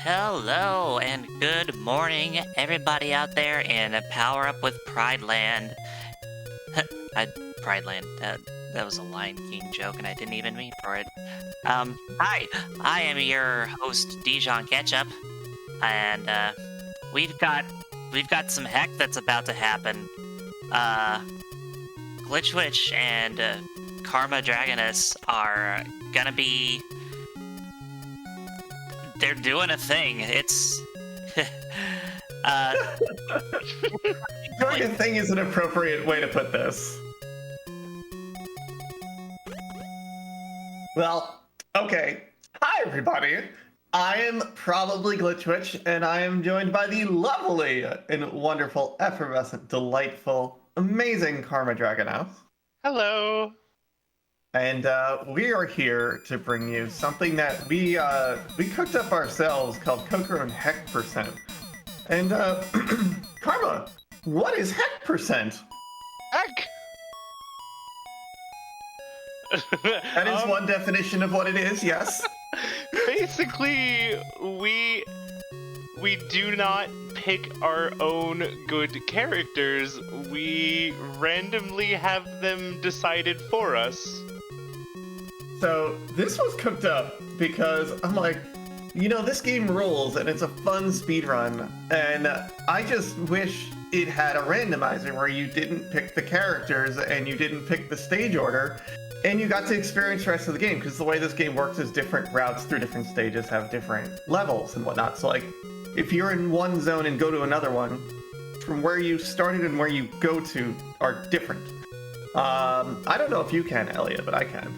Hello and good morning, everybody out there in Power Up with Pride Land. I, Pride Land. That was a Lion King joke, and I didn't even mean for it. Hi, I am your host, Dijon Ketchup, and we've got we've got some heck that's about to happen. Glitchwitch and Karma Dragoness are gonna be. They're doing a thing. It's uh Doing a thing is an appropriate way to put this. Well, okay. Hi, everybody. I am probably Glitchwitch, and I am joined by the lovely and wonderful, effervescent, delightful, amazing Karma Dragonous. Hello. And we are here to bring you something that we cooked up ourselves called Cocoron Heck Percent. And Karma, what is Heck Percent? Heck. That is one definition of what it is, yes. Basically, we do not pick our own good characters. We randomly have them decided for us. So this was cooked up because I'm like, this game rules and it's a fun speedrun, and I just wish it had a randomizer where you didn't pick the characters and you didn't pick the stage order, and you got to experience the rest of the game, because the way this game works is different routes through different stages have different levels and whatnot. So like, if you're in one zone and go to another one, from where you started and where you go to are different. I don't know if you can, Elliot, but I can.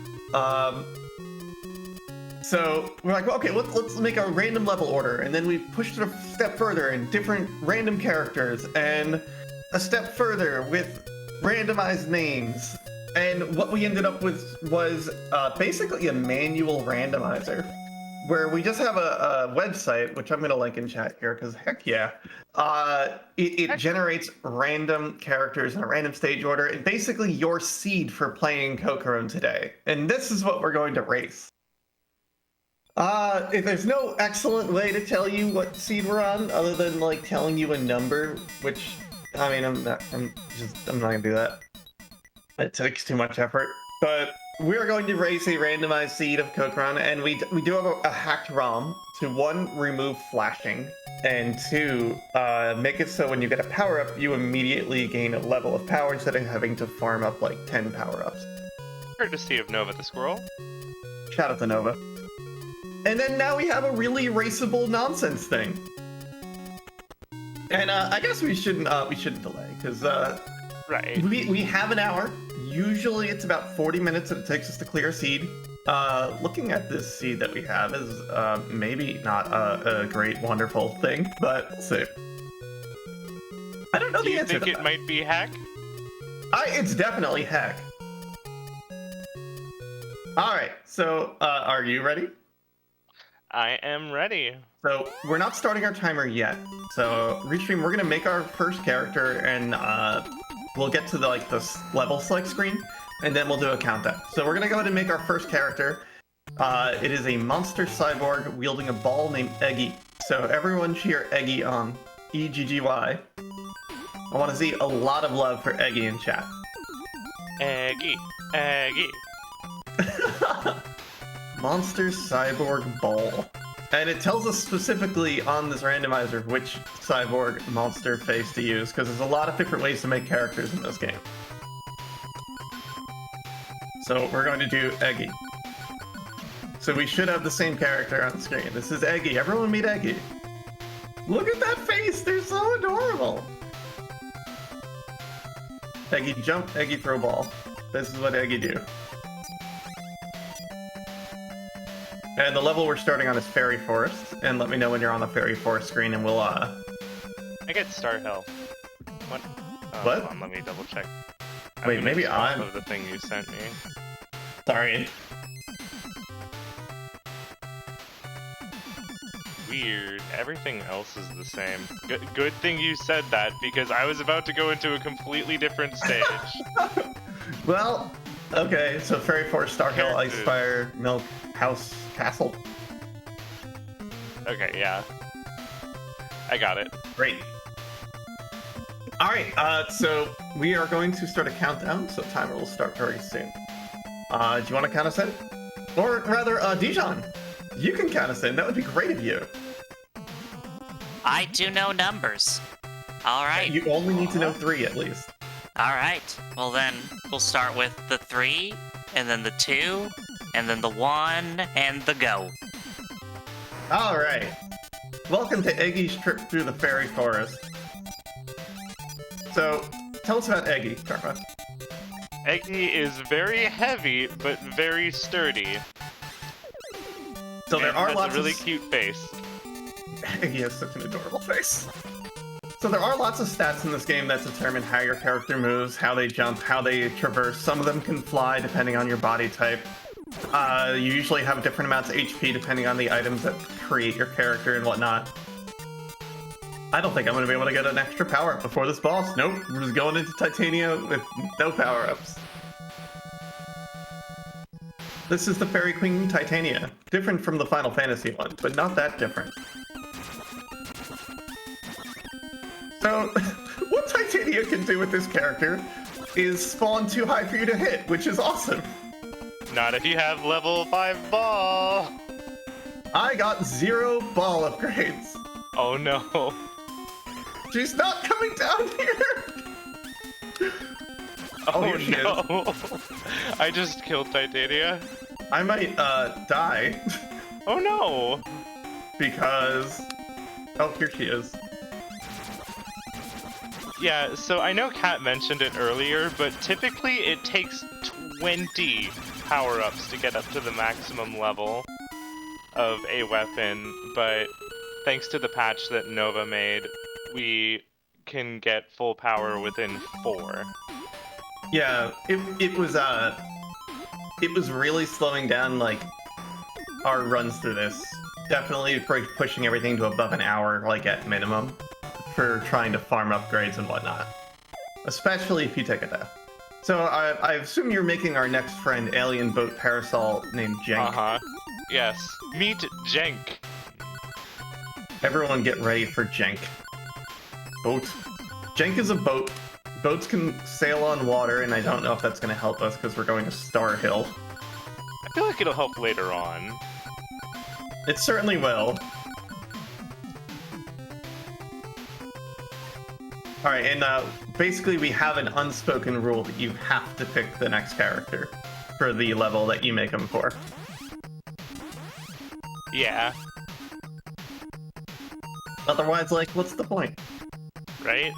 So we're like, well, okay, let's make a random level order, and then we pushed it a step further in different random characters, and a step further with randomized names. And what we ended up with was basically a manual randomizer, where we just have a website, which I'm going to link in chat here, because heck yeah. It generates random characters in a random stage order, and basically your seed for playing Cocoron today. And this is what we're going to race. If there's no excellent way to tell you what seed we're on, other than like telling you a number, which, I mean, I'm not gonna do that. It takes too much effort. But we are going to race a randomized seed of Cocoron, and we do have a hacked ROM to 1, remove flashing, and 2, make it so when you get a power-up, you immediately gain a level of power instead of having to farm up like 10 power-ups. Courtesy of Nova the Squirrel. Shout out to Nova. And then now we have a really raceable nonsense thing. And I guess we shouldn't delay, because Right. we have an hour. Usually it's about 40 minutes that it takes us to clear a seed. Looking at this seed that we have is maybe not a great, wonderful thing, but we'll see. I don't know Do the you answer think to it that. might be Heck? It's definitely heck. Alright, so are you ready? I am ready. So we're not starting our timer yet. So Restream, we're gonna make our first character, and we'll get to the level select screen, and then we'll do a countdown. So we're gonna go ahead and make our first character. It is a monster cyborg wielding a ball named Eggy. So everyone cheer Eggy on. E-G-G-Y. I want to see a lot of love for Eggy in chat. Eggy. Eggy. Monster cyborg ball. And it tells us specifically on this randomizer which cyborg monster face to use, because there's a lot of different ways to make characters in this game. So we're going to do Eggy. So we should have the same character on the screen. This is Eggy. Everyone meet Eggy. Look at that face! They're so adorable! Eggy jump, Eggy throw ball. This is what Eggy do. And the level we're starting on is Fairy Forest, and let me know when you're on the Fairy Forest screen, and we'll I get Star Hill. What? What? Hold on, let me double check. Wait, maybe I'm... of the thing you sent me. Sorry. Weird. Everything else is the same. Good thing you said that, because I was about to go into a completely different stage. Well, okay, so Fairy Forest, Star Hill, Ice Fire, Milk, House, Castle. Okay, yeah. I got it. Great. All right, so we are going to start a countdown, so timer will start very soon. Do you want to count us in? Or rather, Dijon, you can count us in. That would be great of you. I do know numbers. All right. You only need to know 3 at least. All right. Well, then we'll start with the 3, and then the 2, and then the 1, and the go. All right. Welcome to Eggy's trip through the fairy forest. So, tell us about Eggy, Karma. Eggy is very heavy, but very sturdy. So there and are has lots a really of... cute face. Eggy has such an adorable face. So there are lots of stats in this game that determine how your character moves, how they jump, how they traverse. Some of them can fly depending on your body type. You usually have different amounts of HP depending on the items that create your character and whatnot. I don't think I'm going to be able to get an extra power-up before this boss. Nope, we're just going into Titania with no power-ups. This is the Fairy Queen Titania. Different from the Final Fantasy one, but not that different. So, what Titania can do with this character is spawn too high for you to hit, which is awesome. Not if you have level 5 ball. I got 0 ball upgrades. Oh no. She's not coming down here! Oh here she no. I just killed Titania. I might, die. Oh no. Because... Oh, here she is. Yeah, so I know Kat mentioned it earlier, but typically it takes 20 power-ups to get up to the maximum level of a weapon, but thanks to the patch that Nova made, we can get full power within 4. Yeah, it was really slowing down, like, our runs through this. Definitely pushing everything to above an hour, like, at minimum, for trying to farm upgrades and whatnot. Especially if you take a death. So, I assume you're making our next friend, Alien Boat Parasol, named Jenk. Uh-huh. Yes. Meet Jenk. Everyone get ready for Jenk. Boat. Jenk is a boat. Boats can sail on water, and I don't know if that's going to help us because we're going to Star Hill. I feel like it'll help later on. It certainly will. Alright, and basically we have an unspoken rule that you have to pick the next character for the level that you make them for. Yeah. Otherwise, like, what's the point? Right?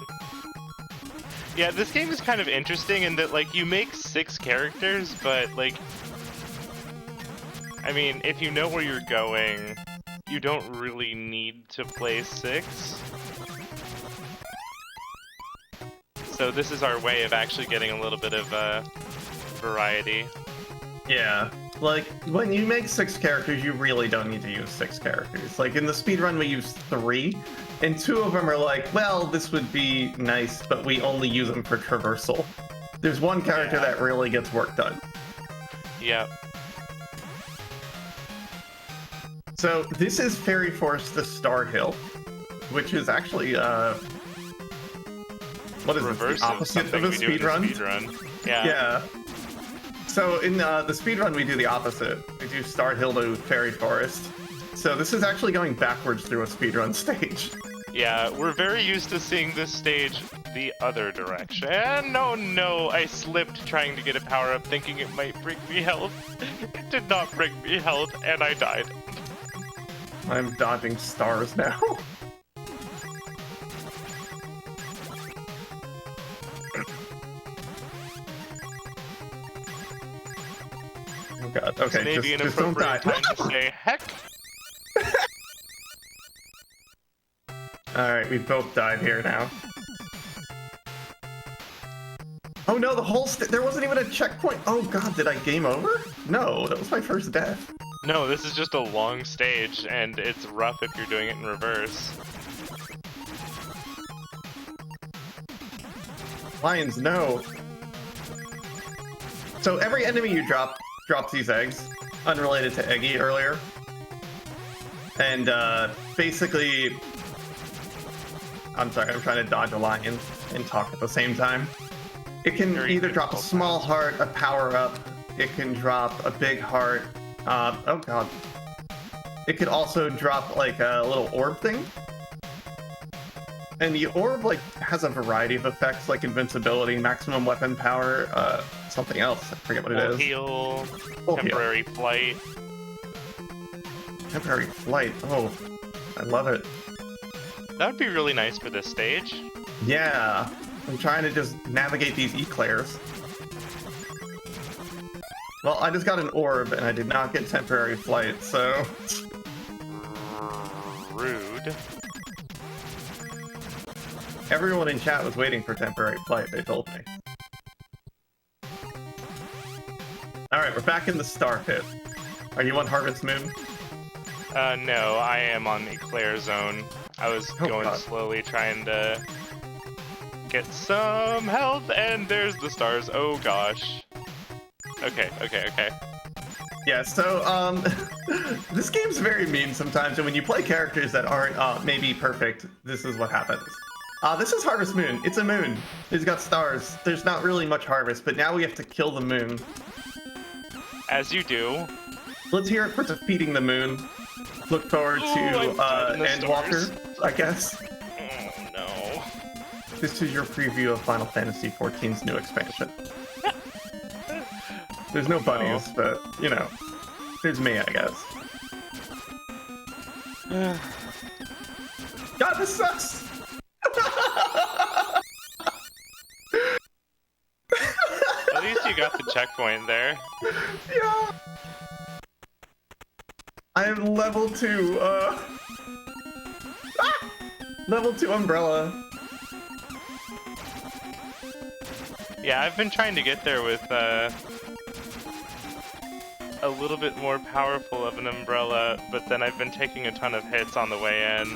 Yeah, this game is kind of interesting in that, like, you make 6 characters, but, like... I mean, if you know where you're going, you don't really need to play 6. So this is our way of actually getting a little bit of, variety. Yeah. Like, when you make 6 characters, you really don't need to use 6 characters. Like, in the speedrun, we use 3, and 2 of them are like, well, this would be nice, but we only use them for traversal. There's one character that really gets work done. Yep. So, this is Fairy Forest to Star Hill, which is actually, what is Reverse this, the opposite of a speedrun? Yeah. Yeah. So in the speedrun, we do the opposite. We do Star Hill to Fairy Forest. So this is actually going backwards through a speedrun stage. Yeah, we're very used to seeing this stage the other direction. Oh no, I slipped trying to get a power-up thinking it might bring me health. It did not bring me health, and I died. I'm dodging stars now. Oh god, okay, Maybe an just don't die. appropriate time to say, heck. Alright, we both died here now. Oh no, the whole there wasn't even a checkpoint! Oh god, did I game over? No, that was my first death. No, this is just a long stage, and it's rough if you're doing it in reverse. Lions, no. So every enemy you drops these eggs, unrelated to Eggy earlier. And basically, I'm sorry, I'm trying to dodge a lion and talk at the same time. It can either drop a small heart, a power-up. It can drop a big heart. Oh god. It could also drop like a little orb thing. And the orb like has a variety of effects like invincibility, maximum weapon power, something else. I forget what it is. Heal, Full temporary flight. Temporary flight. Oh, I love it. That would be really nice for this stage. Yeah. I'm trying to just navigate these eclairs. Well, I just got an orb and I did not get temporary flight, so... Rude. Everyone in chat was waiting for temporary flight, they told me. Alright, we're back in the Star Pit. Are you on Harvest Moon? No, I am on the Eclair Zone. I was going God. slowly trying to get some health, and there's the stars. Oh gosh. Okay. Yeah, so, this game's very mean sometimes, and when you play characters that aren't, maybe perfect, this is what happens. This is Harvest Moon. It's a moon. It's got stars. There's not really much harvest, but now we have to kill the moon. As you do. Let's hear it for defeating the moon. Look forward to, Endwalker, I guess. Oh no. This is your preview of Final Fantasy XIV's new expansion. There's no bunnies, but, you know, there's me, I guess. God, this sucks! At least you got the checkpoint there. Yeah! I am level 2, Level 2 Umbrella. Yeah, I've been trying to get there with, a little bit more powerful of an umbrella, but then I've been taking a ton of hits on the way in.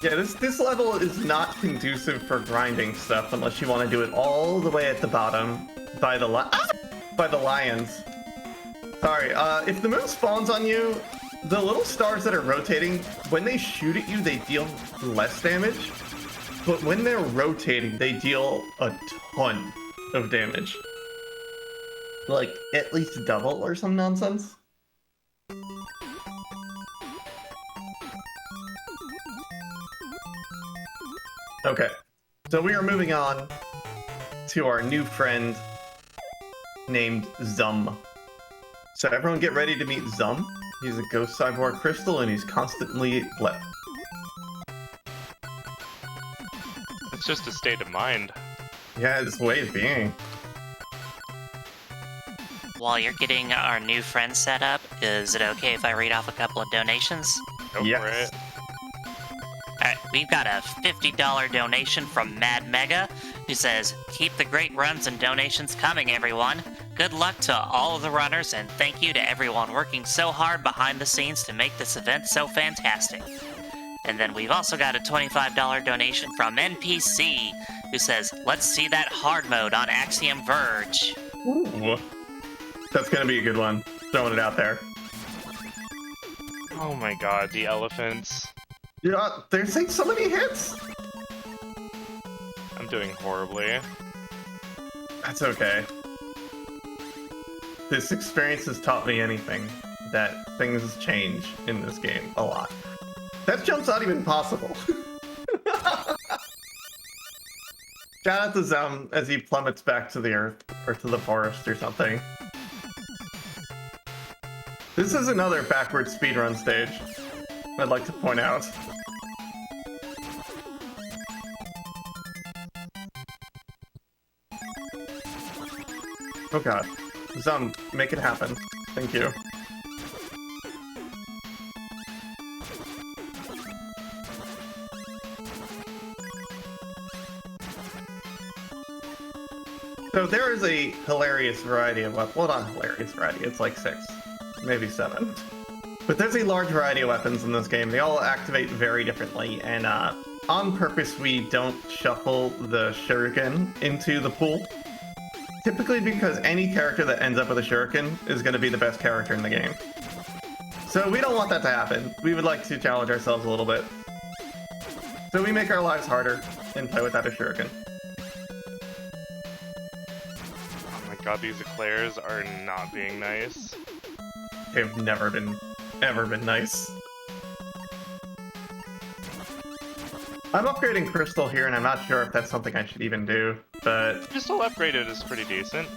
Yeah, this level is not conducive for grinding stuff unless you want to do it all the way at the bottom by the lions. Sorry, if the moon spawns on you, the little stars that are rotating, when they shoot at you, they deal less damage. But when they're rotating, they deal a ton of damage. Like, at least double or some nonsense. Okay, so we are moving on to our new friend named Zum. So everyone get ready to meet Zum. He's a ghost cyborg crystal and he's constantly lit. It's just a state of mind. Yeah, it's way of being. While you're getting our new friend set up, is it okay if I read off a couple of donations? Go for Yes. it. Alright, we've got a $50 donation from Mad Mega, who says, "Keep the great runs and donations coming, everyone. Good luck to all of the runners, and thank you to everyone working so hard behind the scenes to make this event so fantastic." And then we've also got a $25 donation from NPC, who says, "Let's see that hard mode on Axiom Verge." Ooh. That's gonna be a good one. Throwing it out there. Oh my god, the elephants. Yeah, they're saying so many hits! I'm doing horribly. That's okay. This experience has taught me anything, that things change in this game a lot. That jump's not even possible. Shout out to Zum as he plummets back to the earth, or to the forest or something. This is another backwards speedrun stage, I'd like to point out. Oh god. Zum, make it happen. Thank you. So there is a hilarious variety of weapons. Well, not hilarious variety, it's like 6, maybe 7. But there's a large variety of weapons in this game. They all activate very differently, and on purpose we don't shuffle the shuriken into the pool. Typically because any character that ends up with a shuriken is going to be the best character in the game. So we don't want that to happen. We would like to challenge ourselves a little bit. So we make our lives harder and play without a shuriken. Oh my god, these eclairs are not being nice. They've never been, ever been nice. I'm upgrading Crystal here, and I'm not sure if that's something I should even do, but... Crystal upgraded is pretty decent.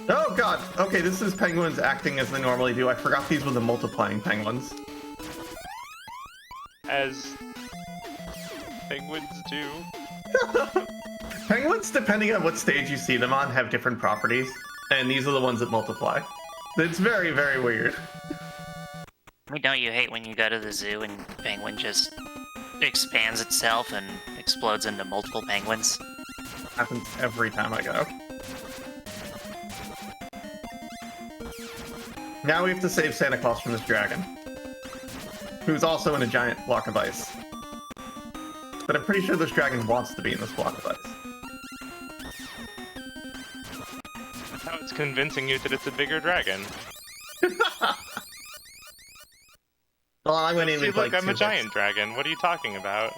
Oh god! Okay, this is penguins acting as they normally do. I forgot these were the multiplying penguins. As penguins do. Penguins, depending on what stage you see them on, have different properties, and these are the ones that multiply. It's very, very weird. I mean, don't you hate when you go to the zoo and the penguin just expands itself and explodes into multiple penguins? Happens every time I go. Now we have to save Santa Claus from this dragon, who's also in a giant block of ice. But I'm pretty sure this dragon wants to be in this block of ice. That's how it's convincing you that it's a bigger dragon. Well, I went in See, with look, like I'm a 2 giant dragon. What are you talking about?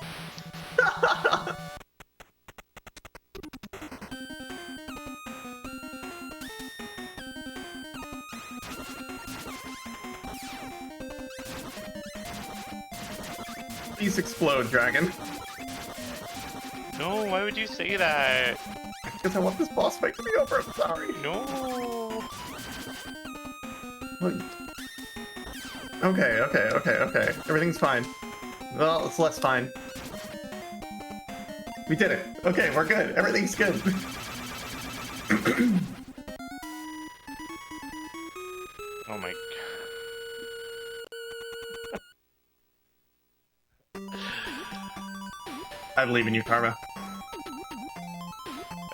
Please explode, dragon. No, why would you say that? Because I want this boss fight to be over, I'm sorry. No. What? Okay. Everything's fine. Well, it's less fine. We did it. Okay, we're good. Everything's good. Oh my I believe in you, Karma.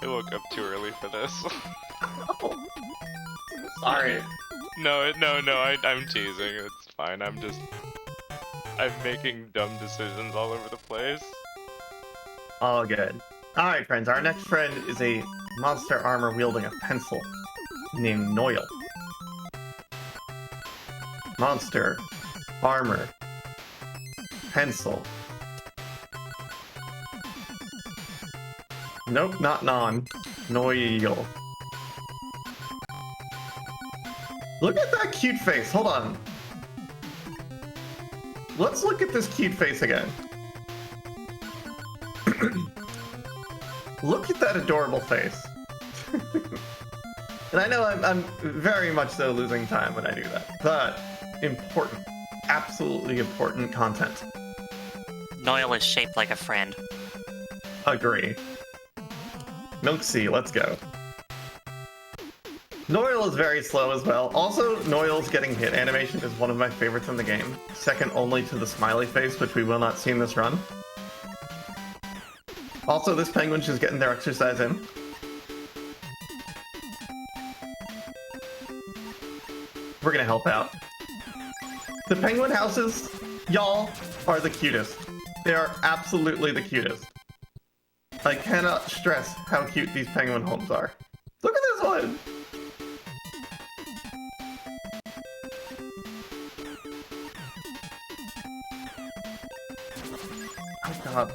I woke up too early for this. Sorry. No, I'm teasing. It's fine. I'm making dumb decisions all over the place. All good. Alright, friends. Our next friend is a monster armor wielding a pencil named Noil. Monster armor pencil. Nope, not non. Noil. Look at that cute face. Hold on. Let's look at this cute face again. Look at that adorable face. And I know I'm very much so losing time when I do that, but important, absolutely important content. Noil is shaped like a friend. Agree. Milksea, let's go. Noil is very slow as well. Also, Noil's getting hit animation is one of my favorites in the game. Second only to the smiley face, which we will not see in this run. Also, this penguin's just getting their exercise in. We're gonna help out. The penguin houses, y'all, are the cutest. They are absolutely the cutest. I cannot stress how cute these penguin homes are. Look at this one! Oh god.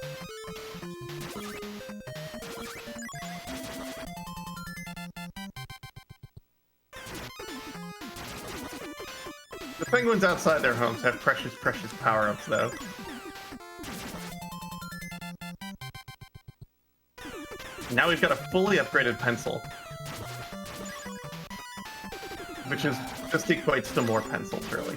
The penguins outside their homes have precious, precious power-ups, though. Now we've got a fully upgraded pencil. Which is just equates to more pencils, really.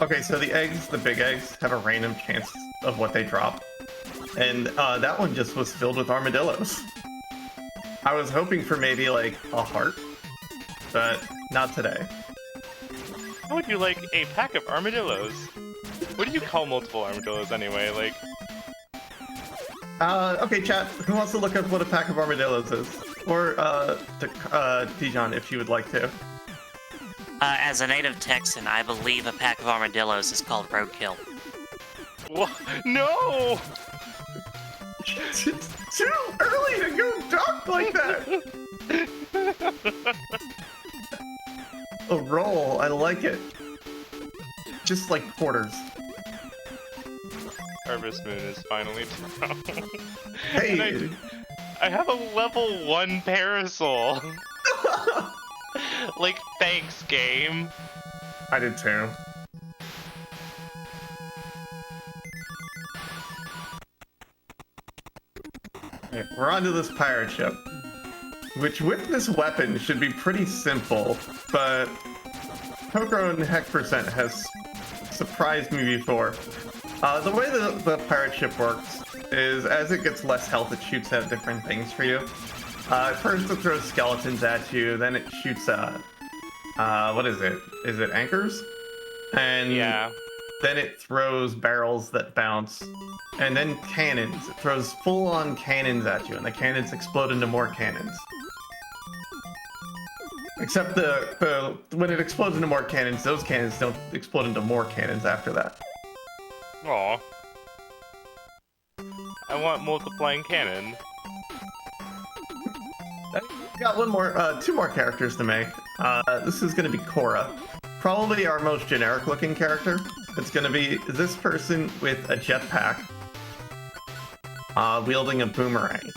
Okay, so the eggs, the big eggs, have a random chance of what they drop. And that one just was filled with armadillos. I was hoping for maybe like a heart, but not today. How would you like a pack of armadillos? What do you call multiple armadillos anyway? Like, okay, chat, who wants to look up what a pack of armadillos is? Or, Dijon, if you would like to. As a native Texan, I believe a pack of armadillos is called roadkill. What? No! It's too early to go dark like that. A roll, I like it. Just like quarters. Harvest Moon is finally down. Hey. And I have a level 1 parasol. Like, thanks, game. I did too. Okay, we're onto this pirate ship. Which with this weapon should be pretty simple, but Cocoron Heck % has surprised me before. The way the pirate ship works is as it gets less health, it shoots out different things for you. First it throws skeletons at you, then it shoots, what is it? Is it anchors? And Yeah. then it throws barrels that bounce, and then cannons. It throws full-on cannons at you, and the cannons explode into more cannons. Except when it explodes into more cannons, those cannons don't explode into more cannons after that. Aw. I want multiplying cannon. Got two more characters to make. This is going to be Cora. Probably our most generic looking character. It's going to be this person with a jetpack, wielding a boomerang.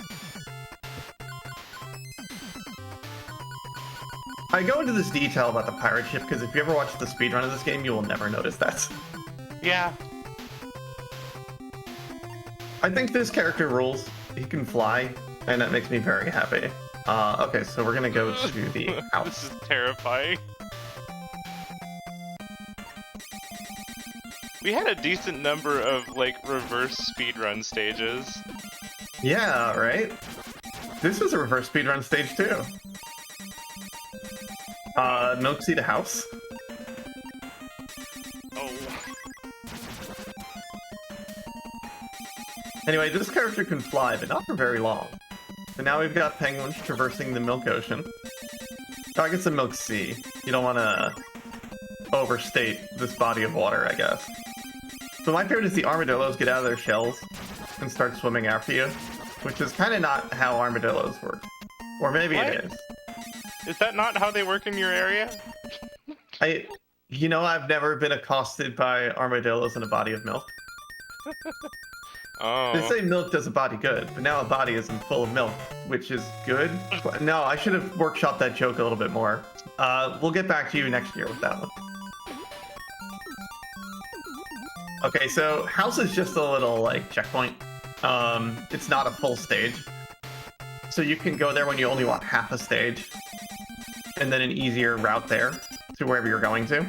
I go into this detail about the pirate ship because if you ever watch the speedrun of this game, you will never notice that. Yeah. I think this character rules. He can fly, and that makes me very happy. Okay, so we're gonna go to the house. This is terrifying. We had a decent number of, like, reverse speedrun stages. Yeah, right? This is a reverse speedrun stage, too. Milksea to house. Oh. Anyway, this character can fly, but not for very long. So now we've got penguins traversing the Milk Ocean. Target's a Milk Sea. You don't want to overstate this body of water, I guess. So my favorite is the armadillos get out of their shells and start swimming after you, which is kind of not how armadillos work. Or maybe What? it is. Is that not how they work in your area? I've never been accosted by armadillos in a body of milk. Oh. They say milk does a body good, but now a body isn't full of milk, which is good. No, I should have workshopped that joke a little bit more. We'll get back to you next year with that one. Okay, so house is just a little, like, checkpoint. It's not a full stage. So you can go there when you only want half a stage. And then an easier route there to wherever you're going to.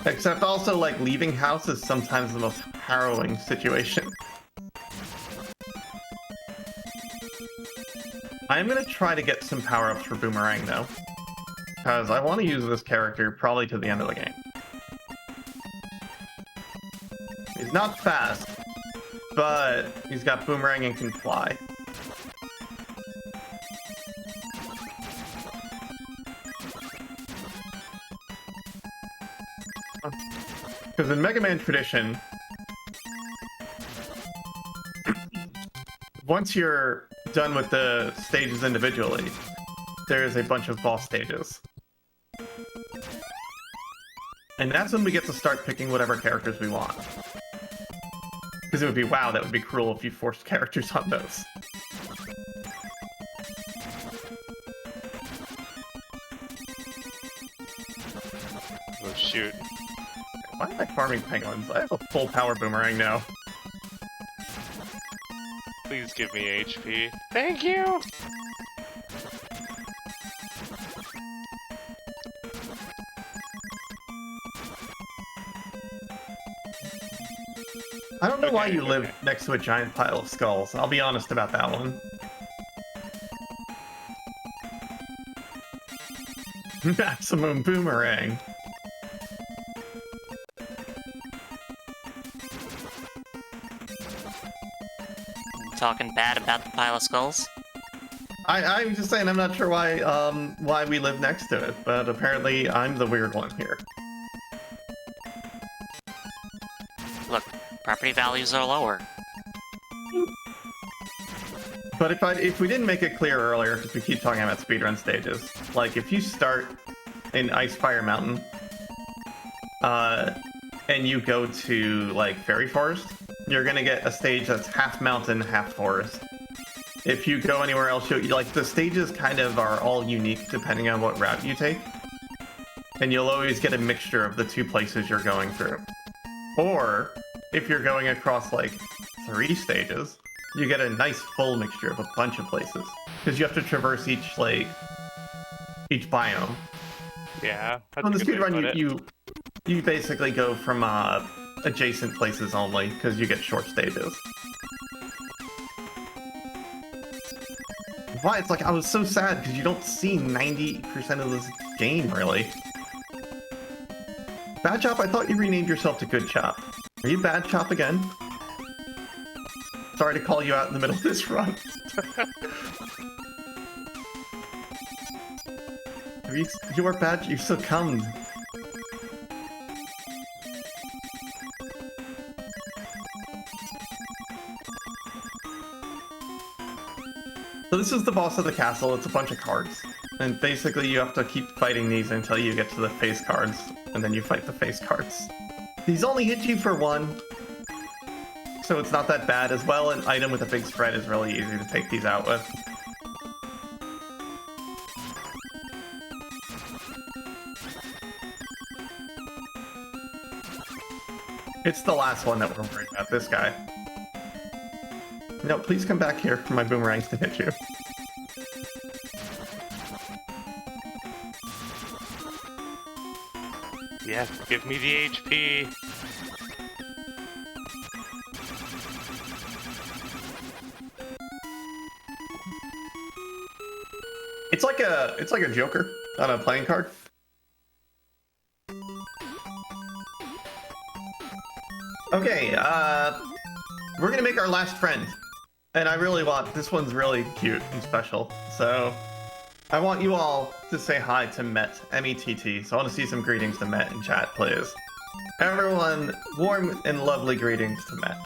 Except also, like, leaving house is sometimes the most harrowing situation. I'm gonna try to get some power-ups for Boomerang, though. Because I want to use this character probably to the end of the game. He's not fast, but he's got Boomerang and can fly. Because in Mega Man tradition, once you're done with the stages individually, there's a bunch of boss stages. And that's when we get to start picking whatever characters we want. Because it would be, wow, that would be cruel if you forced characters on those. Oh, shoot. Why am I farming penguins? I have a full power Boomerang now. Please give me HP. Thank you! I don't know why Okay, you live okay. next to a giant pile of skulls. I'll be honest about that one. Maximum Boomerang. Talking bad about the pile of skulls? I'm just saying I'm not sure why we live next to it, but apparently I'm the weird one here. Look, property values are lower. But if we didn't make it clear earlier, because we keep talking about speedrun stages, like if you start in Ice Fire Mountain, and you go to like Fairy Forest, you're gonna get a stage that's half mountain, half forest. If you go anywhere else, like the stages kind of are all unique depending on what route you take, and you'll always get a mixture of the two places you're going through. Or if you're going across like 3 stages, you get a nice full mixture of a bunch of places, because you have to traverse each biome. Yeah. On the speedrun, you basically go from adjacent places only, because you get short stages. Why? It's like I was so sad because you don't see 90% of this game really. Bad Chop, I thought you renamed yourself to Good Chop. Are you Bad Chop again? Sorry to call you out in the middle of this run. You are bad. You succumbed. So this is the boss of the castle. It's a bunch of cards. And basically you have to keep fighting these until you get to the face cards. And then you fight the face cards. These only hit you for 1. So it's not that bad. As well, an item with a big spread is really easy to take these out with. It's the last one that we're worried about, this guy. No, please come back here for my boomerangs to hit you. Yes, give me the HP. It's like a Joker on a playing card. Okay, we're gonna make our last friend. And I really want, this one's really cute and special. So I want you all to say hi to Met, M-E-T-T. So I want to see some greetings to Met in chat, please. Everyone, warm and lovely greetings to Met.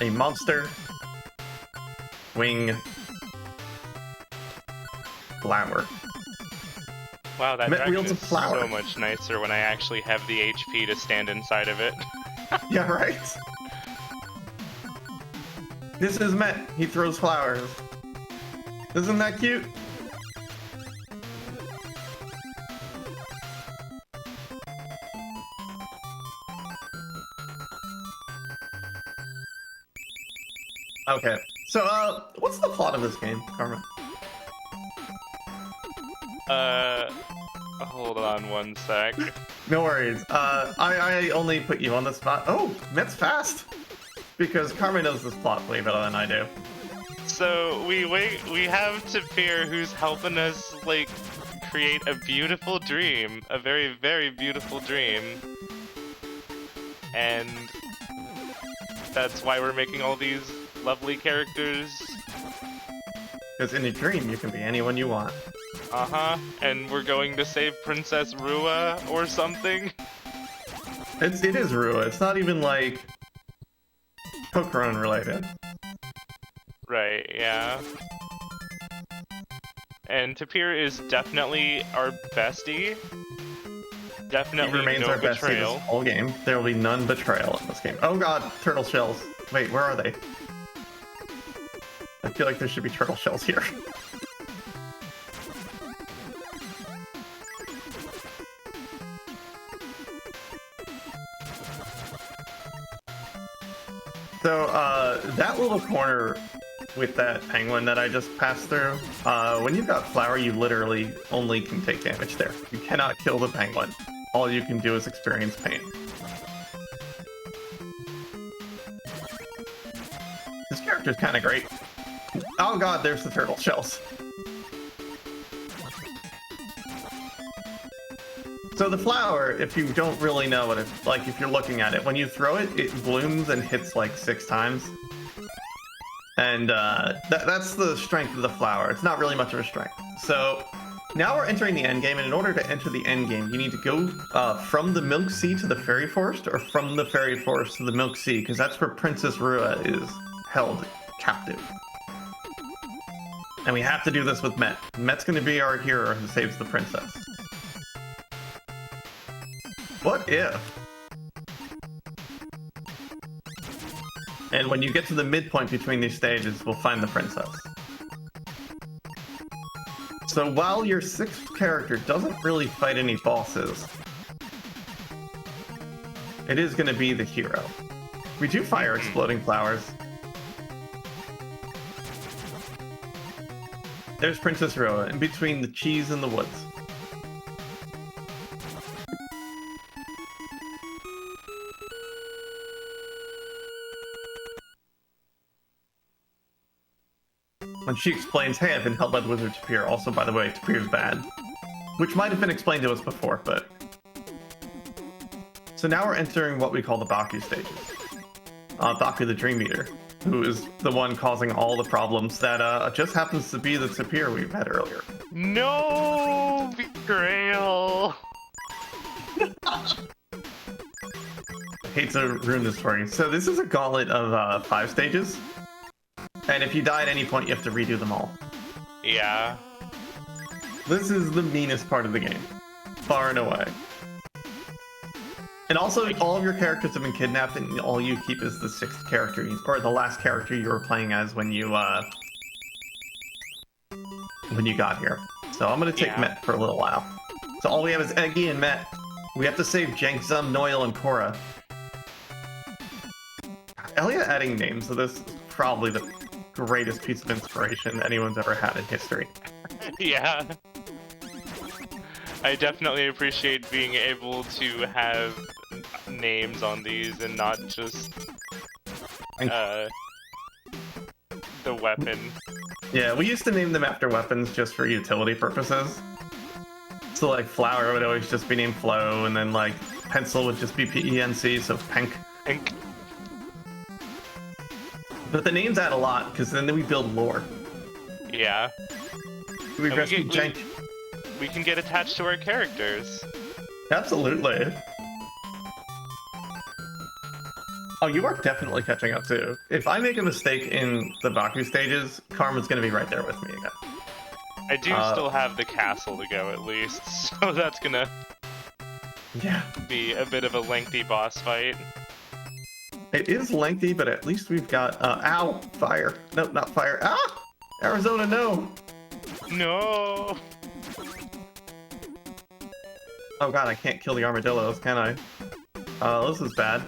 A monster. Wing. Flower. Wow, that Met dragon wields a is flower. so much nicer when I actually have the HP to stand inside of it. Yeah, right? This is Met. He throws flowers. Isn't that cute? Okay, so, what's the plot of this game, Karma? Hold on one sec. No worries. I only put you on the spot. Oh, Met's fast! Because Karma knows this plot way better than I do. So we have Tapir who's helping us like create a beautiful dream, a very, very beautiful dream. And that's why we're making all these lovely characters. Because in a dream, you can be anyone you want. Uh-huh. And we're going to save Princess Rua or something. It is Rua. It's not even like Cocoron related. Right, yeah. And Tapir is definitely our bestie. Definitely He remains no our bestie betrayal. this whole game. There will be none betrayal in this game. Oh god, turtle shells. Wait, where are they? I feel like there should be turtle shells here. So, that little corner with that penguin that I just passed through, when you've got flower, you literally only can take damage there. You cannot kill the penguin. All you can do is experience pain. This character's kind of great. Oh god, there's the turtle shells. So the flower, if you don't really know what it's like, if you're looking at it, when you throw it, it blooms and hits like 6 times. And that's the strength of the flower. It's not really much of a strength. So now we're entering the end game, and in order to enter the end game, you need to go from the Milk Sea to the Fairy Forest, or from the Fairy Forest to the Milk Sea, because that's where Princess Rua is held captive. And we have to do this with Met. Met's going to be our hero who saves the princess. What if? And when you get to the midpoint between these stages, we'll find the princess. So while your 6th character doesn't really fight any bosses, it is going to be the hero. We do fire exploding flowers. There's Princess Rua, in between the cheese and the woods. When she explains, hey, I've been held by the wizard Tapir. Also, by the way, Tapir's bad. Which might have been explained to us before, but... So now we're entering what we call the Baku stages. Baku the Dream Eater, who is the one causing all the problems that just happens to be the Tapir we met earlier. No betrayal. I hate to ruin this for you. So this is a gauntlet of 5 stages. And if you die at any point, you have to redo them all. Yeah. This is the meanest part of the game. Far and away. And also, all of your characters have been kidnapped, and all you keep is the 6th character, or the last character you were playing as when you got here. So I'm gonna take Met for a little while. So all we have is Eggy and Met. We have to save Jenksum, Noel, and Korra. Elia adding names to this is probably the greatest piece of inspiration anyone's ever had in history. Yeah. I definitely appreciate being able to have names on these and not just the weapon. Yeah, we used to name them after weapons just for utility purposes. So like flower would always just be named Flo, and then like pencil would just be P-E-N-C, so Penk. Pink. But the names add a lot, because then we build lore. Yeah. We rescue Jenk. We can get attached to our characters. Absolutely. Oh, you are definitely catching up too. If I make a mistake in the Baku stages, Karma's gonna be right there with me again. I do still have the castle to go at least, so that's gonna be a bit of a lengthy boss fight. It is lengthy, but at least we've got ow! Fire. Nope, not fire. Ah! Arizona, no! No! Oh god, I can't kill the armadillos, can I? This is bad.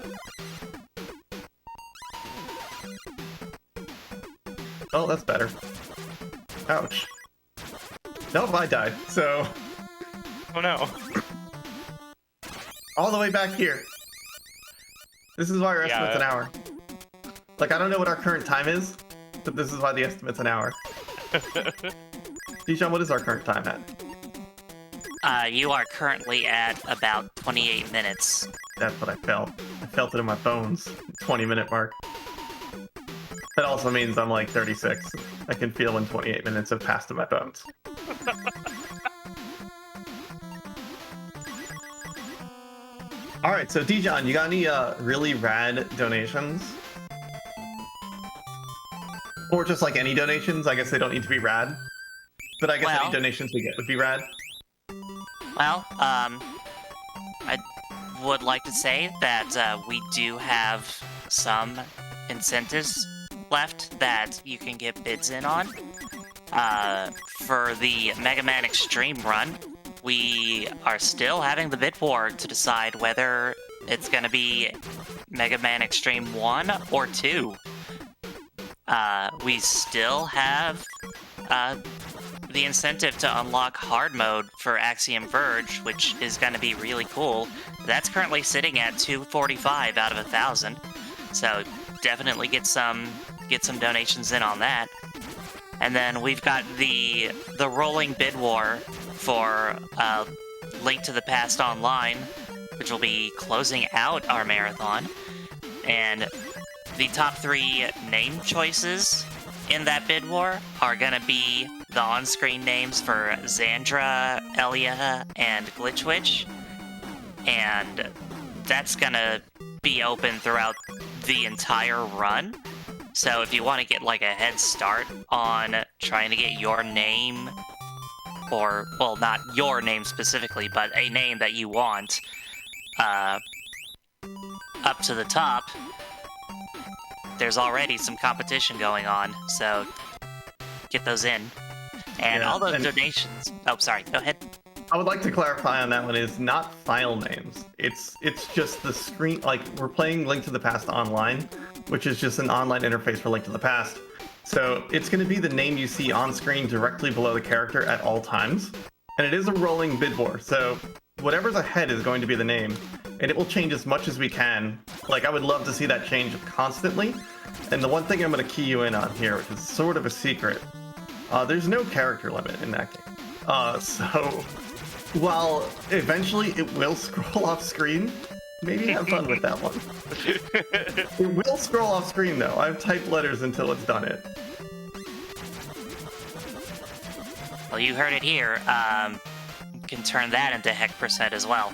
Oh, that's better. Ouch. Nope, I died, so... Oh no. All the way back here. This is why our estimate's an hour. Like, I don't know what our current time is, but this is why the estimate's an hour. Dijon, what is our current time at? You are currently at about 28 minutes. That's what I felt. I felt it in my bones. 20-minute mark. That also means I'm like 36. I can feel when 28 minutes have passed in my bones. Alright, so Dijon, you got any really rad donations? Or just like any donations? I guess they don't need to be rad. But I guess any donations we get would be rad. Well, I would like to say that we do have some incentives left that you can get bids in on. For the Mega Man Extreme run, we are still having the bid war to decide whether it's going to be Mega Man Extreme 1 or 2. We still have the incentive to unlock hard mode for Axiom Verge, which is going to be really cool. That's currently sitting at 245 out of 1,000, so definitely get some donations in on that. And then we've got the rolling bid war for Link to the Past Online, which will be closing out our marathon. And the top 3 name choices in that bid war are going to be the the on-screen names for Xandra, Elia, and gliitchwiitch, and that's gonna be open throughout the entire run. So if you want to get like a head start on trying to get your name, or, well, not your name specifically, but a name that you want up to the top, there's already some competition going on, so get those in. And Yeah, all those and- donations... Oh, sorry, go ahead. I would like to clarify on that one is not file names. It's just the screen, like we're playing Link to the Past online, which is just an online interface for Link to the Past. So it's going to be the name you see on screen directly below the character at all times. And it is a rolling bid war, so whatever's ahead is going to be the name. And it will change as much as we can. Like, I would love to see that change constantly. And the one thing I'm going to key you in on here, which is sort of a secret, there's no character limit in that game. So while eventually it will scroll off screen, maybe have fun with that one. It will scroll off screen though. I've typed letters until it's done it. Well, you heard it here. You can turn that into heck percent as well.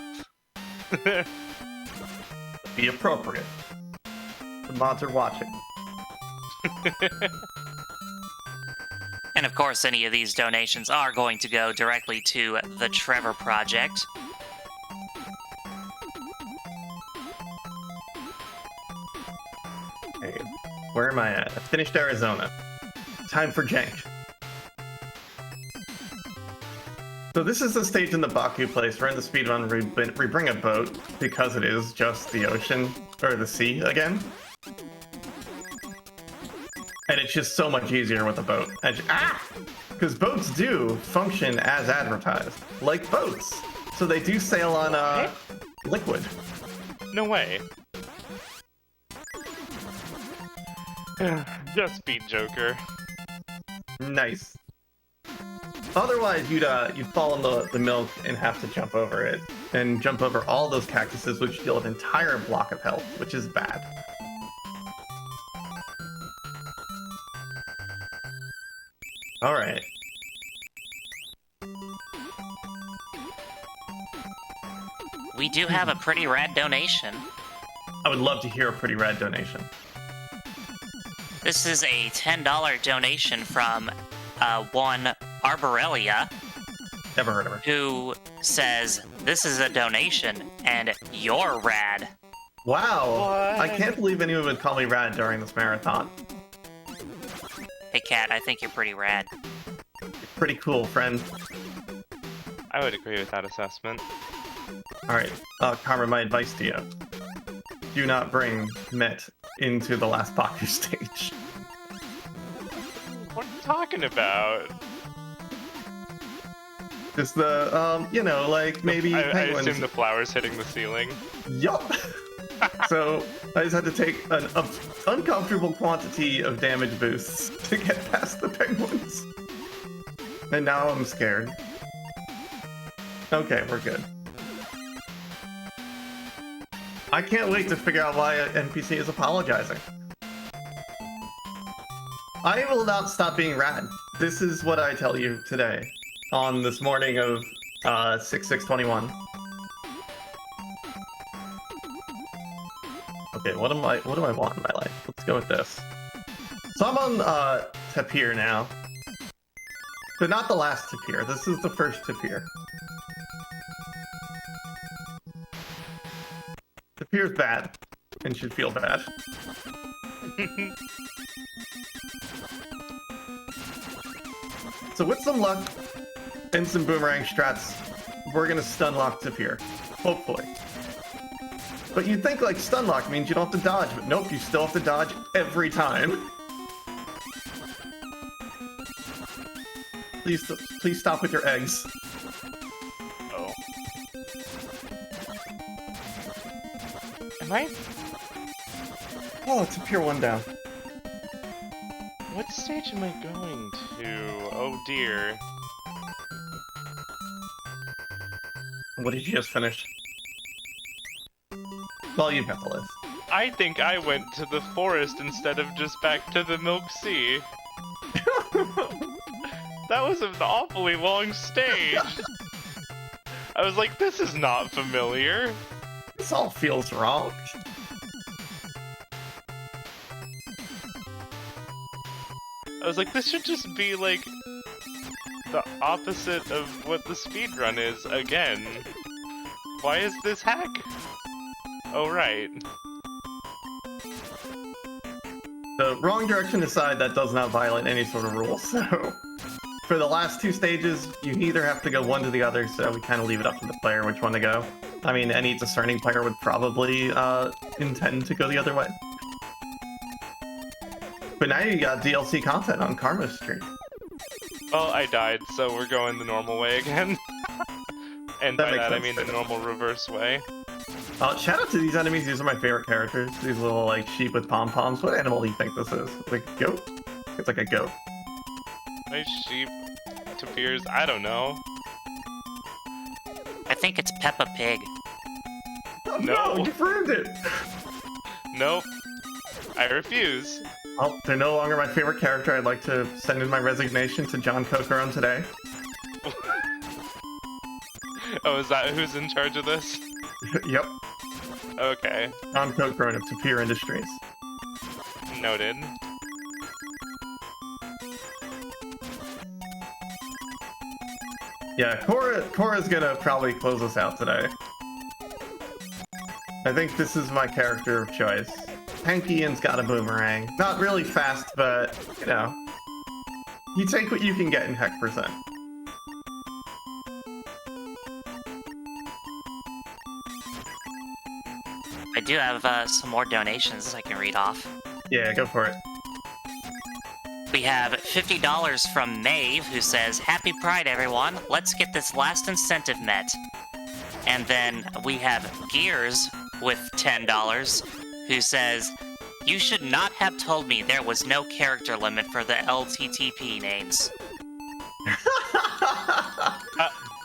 Be appropriate. The mods are watching. And of course, any of these donations are going to go directly to the Trevor Project. Okay, where am I at? I finished Arizona. Time for Jank. So this is the stage in the Baku place where in the speedrun we bring a boat because it is just the ocean, or the sea again. And it's just so much easier with a boat. Because boats do function as advertised, like boats. So they do sail on liquid. No way. Just beat Joker. Nice. Otherwise, you'd fall in the milk and have to jump over it, and jump over all those cactuses, which deal an entire block of health, which is bad. All right. We do have a pretty rad donation. I would love to hear a pretty rad donation. This is a $10 donation from one Arborelia, Never heard of her. who says, "This is a donation, and you're rad." Wow. What? I can't believe anyone would call me rad during this marathon. Hey, Kat, I think you're pretty rad. You're pretty cool, friend. I would agree with that assessment. All right, Karma, my advice to you. Do not bring Met into the last Baku stage. What are you talking about? Just the, you know, like maybe I penguins. assume the flowers hitting the ceiling. Yup. So I just had to take an uncomfortable quantity of damage boosts to get past the penguins. And now I'm scared. Okay, we're good. I can't wait to figure out why an NPC is apologizing. I will not stop being rad. This is what I tell you today on this morning of 6/6/21. Okay, what do I want in my life? Let's go with this. So I'm on Tapir now. But not the last Tapir. This is the first Tapir. Tapir's bad. And should feel bad. So with some luck and some boomerang strats, we're gonna stun lock Tapir. Hopefully. But you'd think like stun lock means you don't have to dodge, but nope, you still have to dodge every time. Please stop with your eggs. Oh. Am I? Oh, it's a pure one down. What stage am I going to? Oh dear. What did you just finish? Well, you've got the list. I think I went to the forest instead of just back to the Milk Sea. That was an awfully long stage. I was like, this is not familiar. This all feels wrong. I was like, this should just be like the opposite of what the speedrun is again. Why is this hack? Oh, right. The wrong direction aside, that does not violate any sort of rule, so... For the last two stages, you either have to go one to the other, so we kind of leave it up to the player which one to go. I mean, any discerning player would probably intend to go the other way. But now you got DLC content on Karma's stream. Well, I died, so we're going the normal way again. And That by makes that I sense, mean the too. normal reverse way. Shout out to these enemies, these are my favorite characters. These little, like, sheep with pom-poms. What animal do you think this is? Like a goat? It's like a goat. Nice sheep. Tapirs, I don't know. I think it's Peppa Pig. Oh, No. you've ruined it! Nope. I refuse. Well, they're no longer my favorite character. I'd like to send in my resignation to John Cocoron today. Oh, is that who's in charge of this? Yep, Okay. John Cocoron of Tapir Industries. Noted. Yeah, Cora's gonna probably close us out today. I think this is my character of choice. Hank Ian's got a boomerang. Not really fast, but, you know. You take what you can get in Heck percent. I do have some more donations I can read off. Yeah, go for it. We have $50 from Maeve, who says, "Happy Pride, everyone. Let's get this last incentive met." And then we have Gears with $10, who says, "You should not have told me there was no character limit for the LTTP names."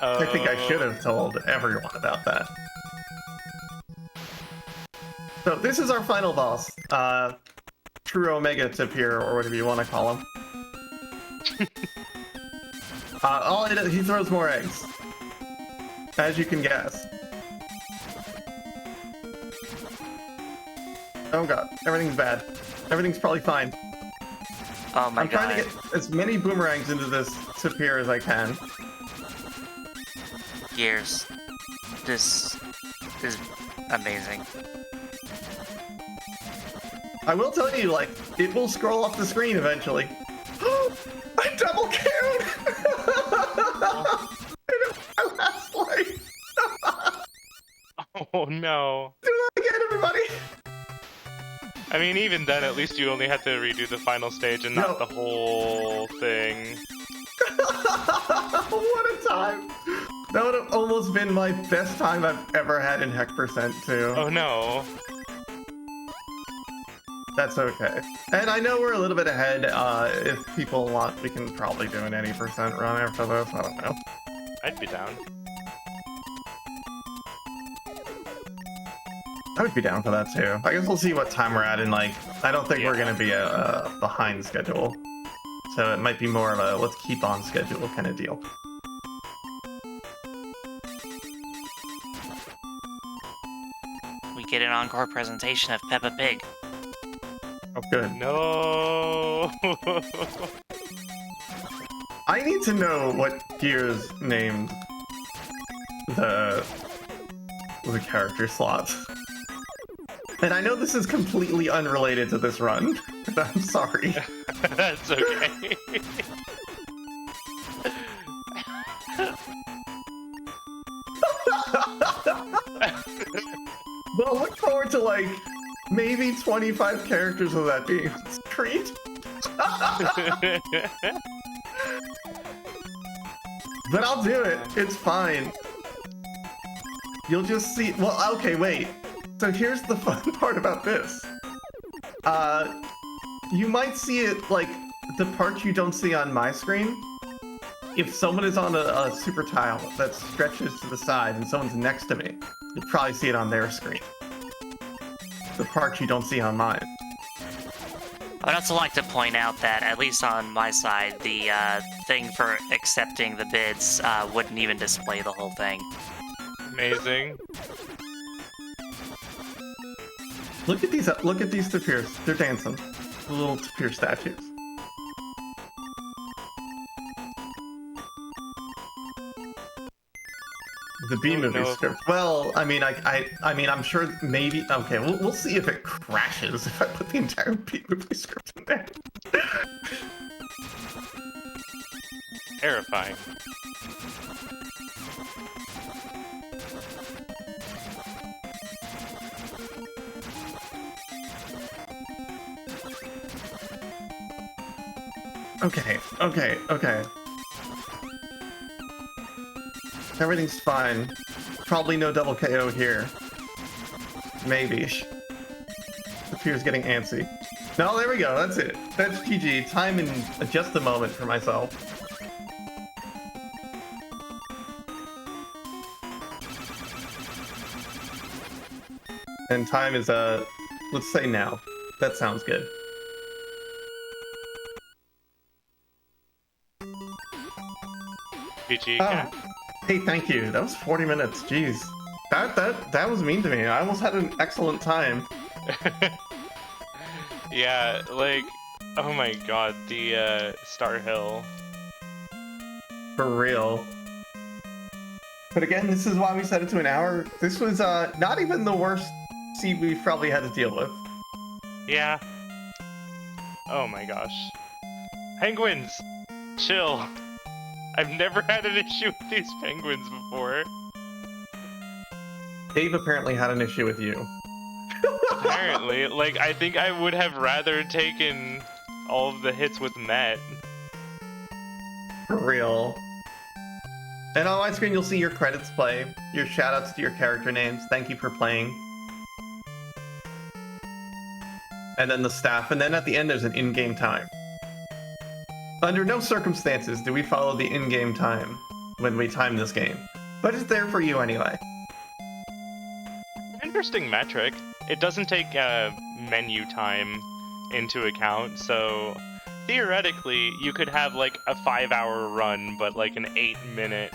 I think I should have told everyone about that. So this is our final boss. True Omega Tapir, or whatever you want to call him. All he does, he throws more eggs. As you can guess. Oh god, everything's bad. Everything's probably fine. Oh my I'm god. trying to get as many boomerangs into this Tapir as I can. Gears. This is amazing. I will tell you, like, it will scroll off the screen eventually. I double killed! My last life! Oh no. Do that again, everybody! I mean, even then, at least you only had to redo the final stage and not No. the whole thing. What a time! That would have almost been my best time I've ever had in Heck percent, too. Oh no. That's okay. And I know we're a little bit ahead. If people want, we can probably do an 80% run after this. I don't know. I'd be down. I would be down for that too. I guess we'll see what time we're at, and like, I don't think we're Yeah. gonna be behind schedule. So it might be more of a let's keep on schedule kind of deal. We get an encore presentation of Peppa Pig. Oh, good. No. I need to know what Gears named the character slot. And I know this is completely unrelated to this run, but I'm sorry. That's okay. Well, look forward to like maybe 25 characters of that being on screen. But I'll do it. It's fine. You'll just see. Well, okay, wait. So here's the fun part about this. You might see it like the part you don't see on my screen. If someone is on a super tile that stretches to the side and someone's next to me, you'll probably see it on their screen. The part you don't see on mine. I would also like to point out that, at least on my side, the thing for accepting the bids wouldn't even display the whole thing. Amazing. Look at these tapirs. They're dancing. The little tapir statues. The B movie No. script. Well, I mean, I'm sure maybe. Okay, we'll see if it crashes if I put the entire B movie script in there. Terrifying. Okay. Everything's fine. Probably no double KO here. Maybe. The fear's getting antsy. No, there we go. That's it. That's GG. Time in just a moment for myself. And time is, let's say now. That sounds good. GG, Oh. Cat. Hey, thank you. That was 40 minutes. Jeez. That was mean to me. I almost had an excellent time. Yeah, like, oh my god, the Star Hill. For real. But again, this is why we set it to an hour. This was not even the worst seed we've probably had to deal with. Yeah. Oh my gosh. Penguins! Chill. I've never had an issue with these penguins before. Dave apparently had an issue with you. Apparently, like, I think I would have rather taken all of the hits with Met. For real. And on my screen, you'll see your credits play, your shoutouts to your character names. Thank you for playing. And then the staff, and then at the end, there's an in-game time. Under no circumstances do we follow the in-game time when we time this game, but it's there for you anyway. Interesting metric. It doesn't take menu time into account, so theoretically you could have like a 5-hour run, but like an 8-minute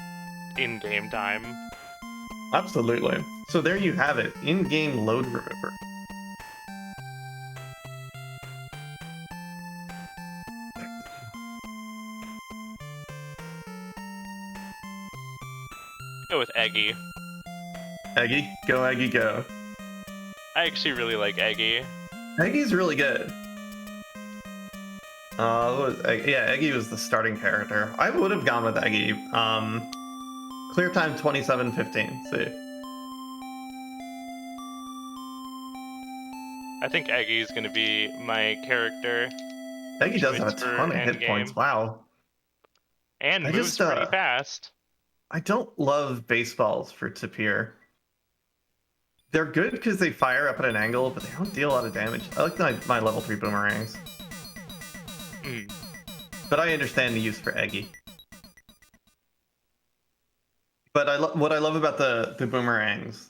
in-game time. Absolutely. So there you have it, in-game load remover. Go with Eggy. Eggy, go Eggy, go. I actually really like Eggy. Eggy's really good. Yeah, Eggy was the starting character. I would have gone with Eggy. Clear time 27:15. See. I think Eggy's gonna be my character. Eggy does have a Choice for ton of hit endgame. points. Wow. And I moves just, pretty fast. I don't love baseballs for Tapir. They're good because they fire up at an angle, but they don't deal a lot of damage. I like my level 3 boomerangs. Mm. But I understand the use for Eggy. But what I love about the boomerangs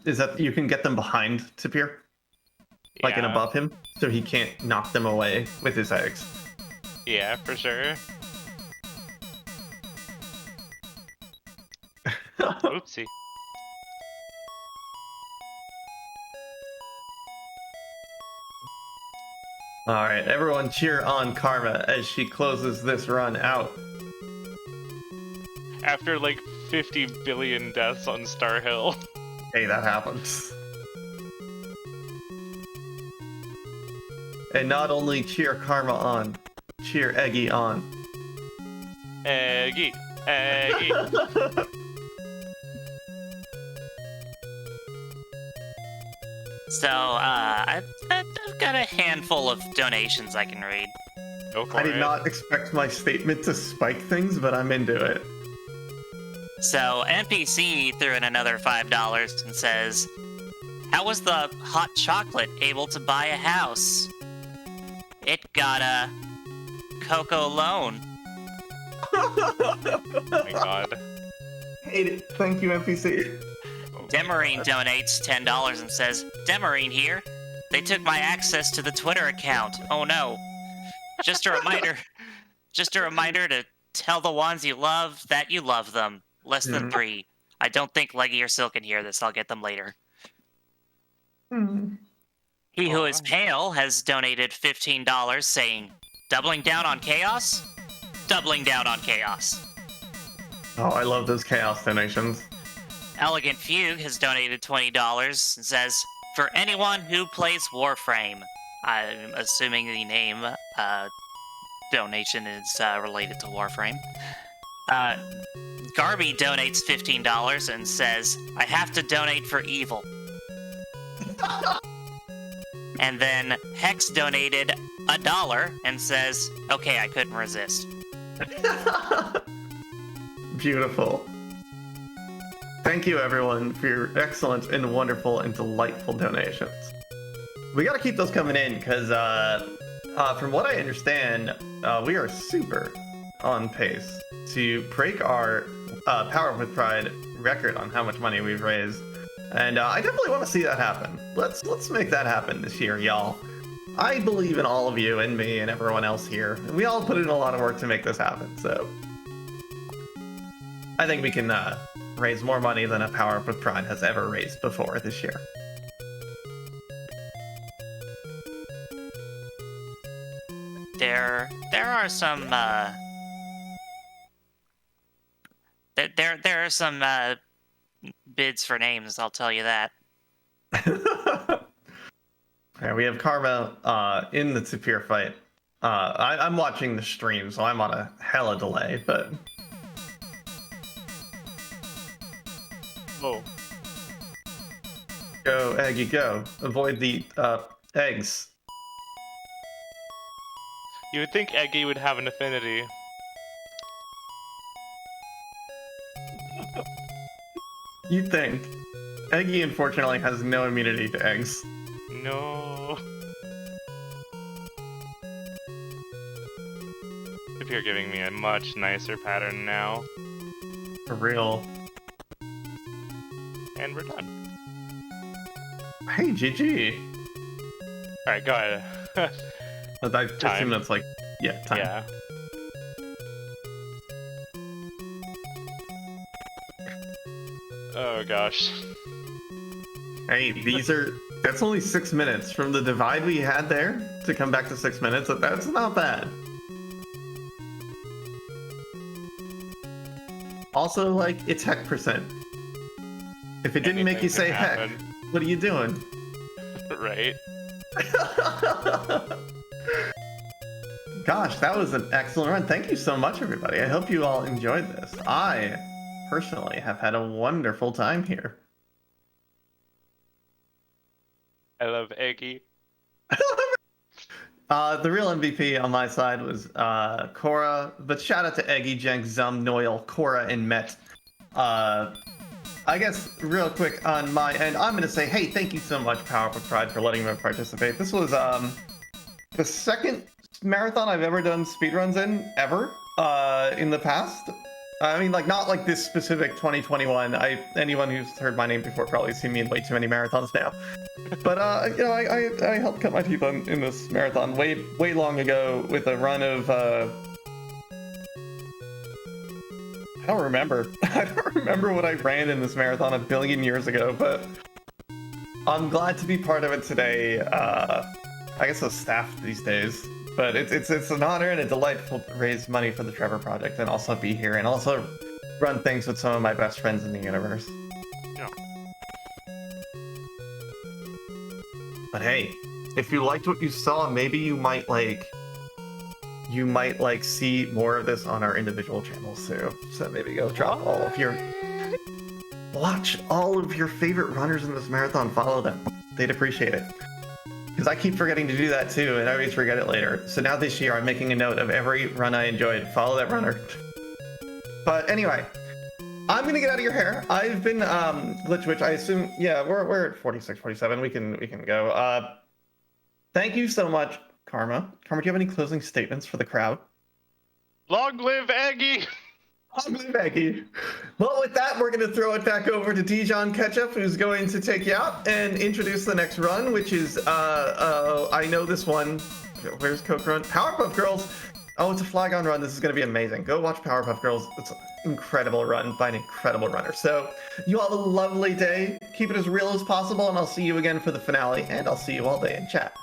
is that you can get them behind Tapir, like and Yeah. above him, so he can't knock them away with his eggs. Yeah, for sure. Oopsie. Alright, everyone cheer on Karma as she closes this run out. After like 50 billion deaths on Star Hill. Hey, that happens. And not only cheer Karma on, cheer Eggy on. Eggy. Eggy. So, I've got a handful of donations I can read. Go for I it. did not expect my statement to spike things, but I'm into it. So, NPC threw in another $5 and says, "How was the hot chocolate able to buy a house? It got a Coco loan." Oh my god. Hate it. Thank you, NPC. Oh my Demarine God. donates $10 and says, "Demarine here. They took my access to the Twitter account. Oh no. Just a reminder. Just a reminder to tell the ones you love that you love them. Less than 3. I don't think Leggy or Silk can hear this. I'll get them later. He who is pale has donated $15 saying, doubling down on chaos? Doubling down on chaos. Oh, I love those chaos donations. Elegant Fugue has donated $20 and says, for anyone who plays Warframe. I'm assuming the name donation is related to Warframe. Garby donates $15 and says, I have to donate for evil. And then Hex donated $1 and says, okay, I couldn't resist. Beautiful. Thank you, everyone, for your excellent and wonderful and delightful donations. We gotta keep those coming in, because from what I understand, we are super on pace to break our Power Up with Pride record on how much money we've raised. And I definitely want to see that happen. Let's make that happen this year, y'all. I believe in all of you and me and everyone else here. And we all put in a lot of work to make this happen, so I think we can raise more money than a Power Up with Pride has ever raised before this year. There are some there are some bids for names, I'll tell you that. Yeah, we have Karma in the Tapir fight. I'm watching the stream, so I'm on a hella delay, but... Oh. Go, Eggy, go. Avoid the eggs. You would think Eggy would have an affinity. You'd think. Eggy, unfortunately, has no immunity to eggs. No. If you're giving me a much nicer pattern now. For real. And we're done. Hey, GG. Alright, go ahead. 15 minutes, like, yeah, time. Yeah. Oh gosh. Hey, that's only 6 minutes from the divide we had there to come back to 6 minutes. That's not bad. Also, like, it's heck percent. If it didn't make you say heck, what are you doing? Right. Gosh, that was an excellent run. Thank you so much, everybody. I hope you all enjoyed this. I, personally, have had a wonderful time here. I love Eggy. The real MVP on my side was Cora, but shout out to Eggy, Jenk, Zum, Noel, Cora, and Met. I guess real quick on my end, I'm going to say, hey, thank you so much, Power Up with Pride, for letting me participate. This was the second marathon I've ever done speedruns in, ever, in the past. I mean, like, not like this specific 2021. Anyone who's heard my name before probably seen me in way too many marathons now. But, you know, I helped cut my teeth in this marathon way long ago with a run of, I don't remember. I don't remember what I ran in this marathon a billion years ago, but I'm glad to be part of it today. I guess a staff these days, but it's an honor and a delightful to raise money for the Trevor Project and also be here and also run things with some of my best friends in the universe. Yeah. But hey, if you liked what you saw, maybe you might see more of this on our individual channels too. So maybe go watch all of your favorite runners in this marathon, follow them. They'd appreciate it. Because I keep forgetting to do that too, and I always forget it later. So now this year, I'm making a note of every run I enjoyed. Follow that runner. But anyway, I'm gonna get out of your hair. I've been gliitchwiitch. I assume, yeah, we're at 46, 47. We can go. Thank you so much, Karma. Karma, do you have any closing statements for the crowd? Long live Eggy! Ugly Maggie. Well, with that, we're going to throw it back over to Dijon Ketchup, who's going to take you out and introduce the next run, which is, I know this one. Where's Cocoron? Powerpuff Girls. Oh, it's a Flygon run. This is going to be amazing. Go watch Powerpuff Girls. It's an incredible run by an incredible runner. So you all have a lovely day. Keep it as real as possible, and I'll see you again for the finale, and I'll see you all day in chat.